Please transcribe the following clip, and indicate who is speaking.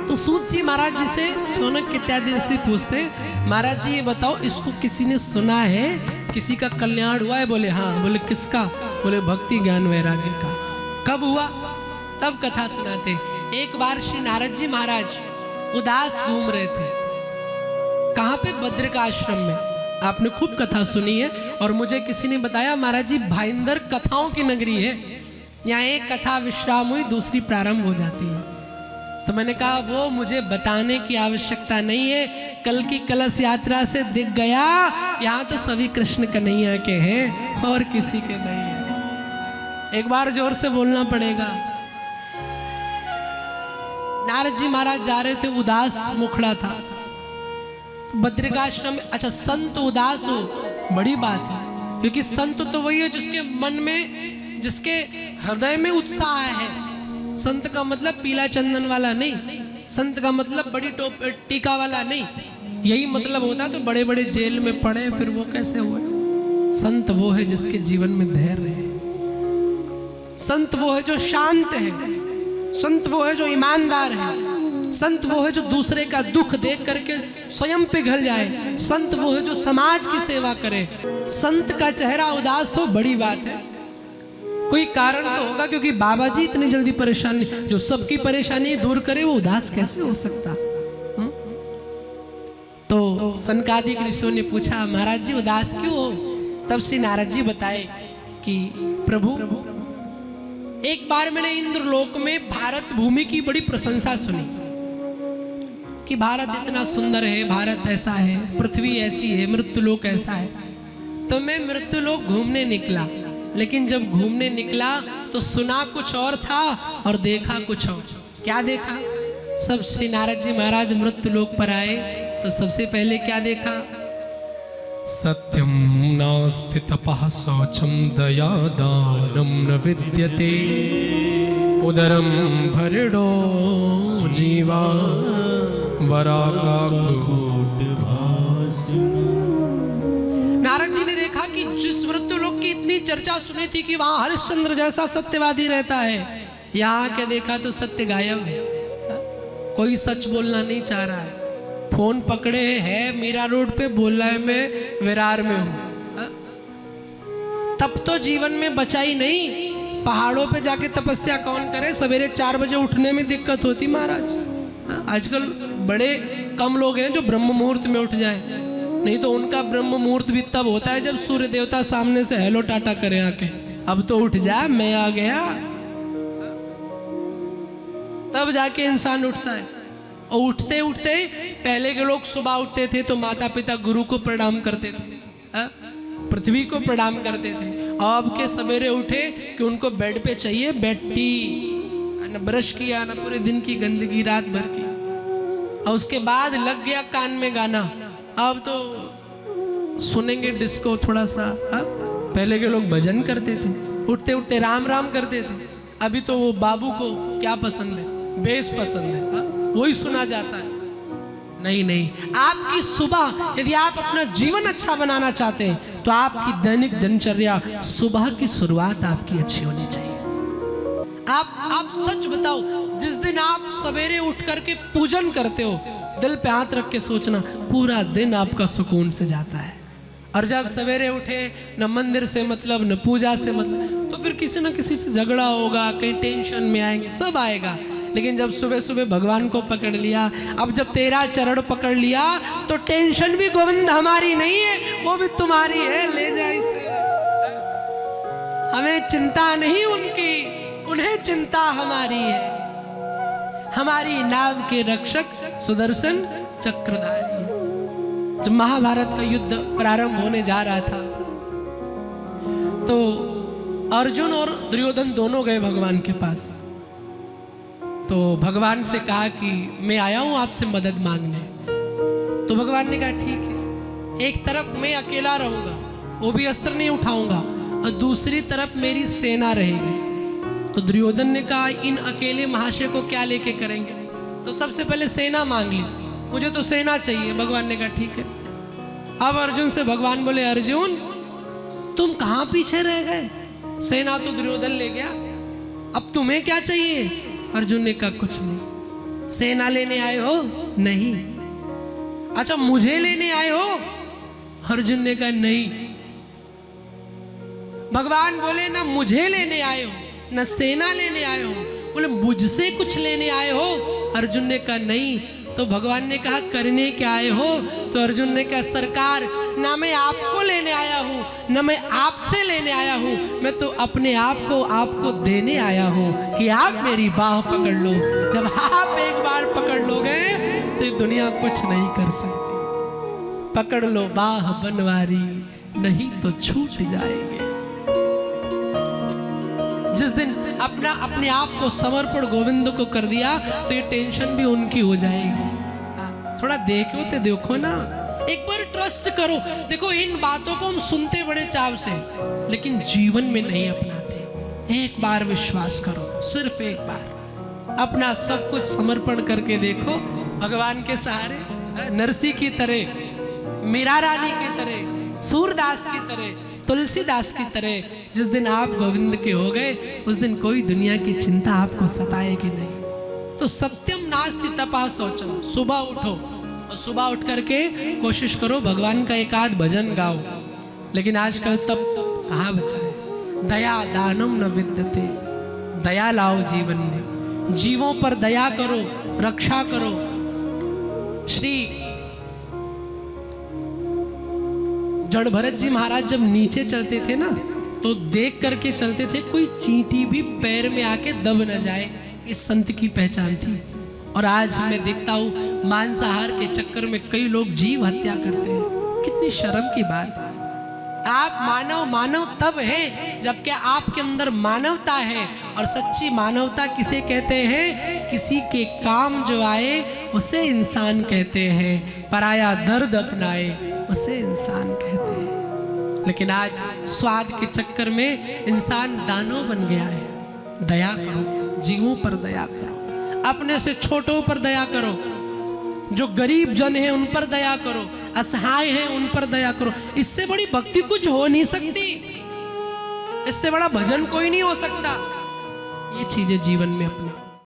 Speaker 1: तो सूत जी महाराज जी से शौनक इत्यादि से पूछते, महाराज जी ये बताओ, इसको किसी ने सुना है, किसी का कल्याण हुआ है? बोले हाँ। बोले किसका? बोले भक्ति ज्ञान वैराग्य का। कब हुआ? तब कथा सुनाते। एक बार श्री नारद जी महाराज उदास घूम रहे थे। कहाँ पे? बद्रिका आश्रम में। आपने खूब कथा सुनी है। और मुझे किसी ने बताया महाराज जी भाईंदर कथाओं की नगरी है, यहाँ एक कथा विश्राम हुई, दूसरी प्रारंभ हो जाती है। तो मैंने कहा वो मुझे बताने की आवश्यकता नहीं है, कल की कलश यात्रा से दिख गया, यहाँ तो सभी कृष्ण कन्हैया के हैं और किसी के नहीं है। एक बार जोर से बोलना पड़ेगा। नारद जी महाराज जा रहे थे, उदास मुखड़ा था। तो बद्रिकाश्रम में, अच्छा संत उदास हो बड़ी बात है, क्योंकि संत तो वही है जिसके मन में, जिसके हृदय में उत्साह है। संत का मतलब पीला चंदन वाला नहीं, संत का मतलब बड़ी टीका वाला नहीं। यही मतलब होता तो बड़े बड़े जेल में पड़े, फिर वो कैसे हुए? संत वो है जिसके जीवन में धैर्य है, संत वो है जो शांत है, संत वो है जो ईमानदार है, संत वो है जो दूसरे का दुख देख करके स्वयं पिघल जाए, संत वो है जो समाज की सेवा करे। संत का चेहरा उदास हो बड़ी बात है, कोई कारण तो होगा, क्योंकि बाबा जी इतनी जल्दी परेशानी, जो सबकी परेशानी दूर करे, वो उदास कैसे हो सकता? तो सनकादिक ऋषियों ने पूछा महाराज जी उदास क्यों हो? तब श्री नारद जी बताए कि प्रभु एक बार मैंने इंद्रलोक में भारत भूमि की बड़ी प्रशंसा सुनी कि भारत इतना सुंदर है, भारत ऐसा है, पृथ्वी ऐसी है, मृत्युलोक ऐसा है। तो मैं मृत्युलोक घूमने निकला, लेकिन जब घूमने निकला तो सुना कुछ और था और देखा कुछ और। क्या देखा? सब श्री नारद जी महाराज मृत्युलोक पर आए तो सबसे पहले क्या देखा? सत्यम नास्ति तपः शौचम दया दानम न विद्यते उदरम भरिणो जीवा नारद जी ने देखा कि जिस मृत्युलोक की इतनी चर्चा सुनी थी कि वहां हरिश्चंद्र जैसा सत्यवादी रहता है, यहाँ के देखा तो सत्य गायब है, कोई सच बोलना नहीं चाह रहा है। फोन पकड़े है मीरा रोड पे, बोल रहा है मैं विरार में हूं। तब तो जीवन में बचा ही नहीं, पहाड़ों पे जाके तपस्या कौन करे? सवेरे 4 बजे उठने में दिक्कत होती महाराज। आजकल बड़े कम लोग हैं जो ब्रह्म मुहूर्त में उठ जाए, नहीं तो उनका ब्रह्म मुहूर्त भी तब होता है जब सूर्य देवता सामने से हेलो टाटा करे आके, अब तो उठ जा मैं आ गया, तब जाके इंसान उठता है। और उठते उठते पहले के लोग सुबह उठते थे तो माता पिता गुरु को प्रणाम करते थे, पृथ्वी को प्रणाम करते थे। और अब के सवेरे उठे कि उनको बेड पे चाहिए बेड टी, न ब्रश किया न पूरे दिन की गंदगी रात भर की, और उसके बाद लग गया कान में गाना। अब तो सुनेंगे डिस्को थोड़ा सा। पहले के लोग भजन करते थे, उठते उठते राम राम करते थे। अभी तो वो बाबू को क्या पसंद है? बेस पसंद है, वही सुना जाता है। नहीं नहीं, आपकी सुबह, यदि आप अपना जीवन अच्छा बनाना चाहते हैं तो आपकी दैनिक दिनचर्या, सुबह की शुरुआत आपकी अच्छी होनी चाहिए। आप सच बताओ, जिस दिन आप सवेरे उठ करके पूजन करते हो, दिल पे हाथ रख के सोचना, पूरा दिन आपका सुकून से जाता है। और जब सवेरे उठे न मंदिर से मतलब न पूजा से मतलब, तो फिर किसी न किसी से झगड़ा होगा, कहीं टेंशन में आएंगे, सब आएगा। लेकिन जब सुबह सुबह भगवान को पकड़ लिया, अब जब तेरा चरण पकड़ लिया तो टेंशन भी गोविंद हमारी नहीं है, वो भी तुम्हारी है, ले जा इसे। हमें चिंता नहीं उनकी, उन्हें चिंता हमारी है। हमारी नाव के रक्षक सुदर्शन चक्रधारी है। जब महाभारत का युद्ध प्रारंभ होने जा रहा था तो अर्जुन और दुर्योधन दोनों गए भगवान के पास। तो भगवान से कहा कि मैं आया हूं आपसे मदद मांगने। तो भगवान ने कहा ठीक है, एक तरफ मैं अकेला रहूंगा, वो भी अस्त्र नहीं उठाऊंगा, और दूसरी तरफ मेरी सेना रहेगी। तो दुर्योधन ने कहा इन अकेले महाशय को क्या लेके करेंगे? तो सबसे पहले सेना मांग ली, मुझे तो सेना चाहिए। भगवान ने कहा ठीक है। अब अर्जुन से भगवान बोले अर्जुन तुम कहां पीछे रह गए? सेना तो दुर्योधन ले गया, अब तुम्हें क्या चाहिए? अर्जुन ने कहा कुछ नहीं, सेना लेने आए हो? नहीं। अच्छा मुझे लेने आए हो? अर्जुन ने कहा नहीं। भगवान बोले ना मुझे लेने आए हो ना सेना लेने आए हो, बोले मुझसे कुछ लेने आए हो? अर्जुन ने कहा नहीं। तो भगवान ने कहा करने क्या आए हो? तो अर्जुन ने कहा सरकार, ना मैं आपको लेने आया हूँ ना मैं आपसे लेने आया हूँ, मैं तो अपने आप को आपको देने आया हूँ कि आप मेरी बाह पकड़ लो। जब आप एक बार पकड़ लोगे तो ये दुनिया कुछ नहीं कर सकती। पकड़ लो बाह बनवारी, नहीं तो छूट जाएंगे। जिस दिन अपने आप को समर्पण गोविंद को कर दिया तो ये टेंशन भी उनकी हो जाएगी। थोड़ा देखो ना, एक बार ट्रस्ट करो। देखो इन बातों को हम सुनते बड़े चाव से, लेकिन जीवन में नहीं अपनाते। एक बार विश्वास करो, सिर्फ एक बार अपना सब कुछ समर्पण करके देखो। भगवान के सहारे नरसी की तरह, मीरा रानी की तरह, सूरदास की तरह, तुलसीदास की तरह जिस दिन आप गोविंद के हो गए, उस दिन कोई दुनिया की चिंता आपको सताएगी नहीं। तो सत्यम नास्ति तपः शौचम। सुबह उठो और सुबह उठ करके कोशिश करो भगवान का एक आध भजन गाओ। लेकिन आजकल तब कहाँ बचा है? दया दानम न विद्यते। दया लाओ जीवन में, जीवों पर दया करो, रक्षा करो। श्री जड़ भरत जी महाराज जब नीचे चलते थे ना, तो देख करके चलते थे कोई चींटी भी पैर में आके दब न जाए। इस संत की पहचान थी। और आज मैं देखता हूँ मांसाहार के चक्कर में कई लोग जीव हत्या करते हैं। कितनी शर्म की बात है। आप मानव तब है जबकि आपके अंदर मानवता है। और सच्ची मानवता किसे कहते हैं? किसी के काम जो आए उसे इंसान कहते हैं, पराया दर्द अपनाए उसे इंसान कहते हैं। लेकिन आज स्वाद के चक्कर में इंसान दानव बन गया है। दया करो, जीवों पर दया करो, अपने से छोटों पर दया करो, जो गरीब जन है उन पर दया करो, असहाय है उन पर दया करो। इससे बड़ी भक्ति कुछ हो नहीं सकती, इससे बड़ा भजन कोई नहीं हो सकता। ये चीजें जीवन में अपना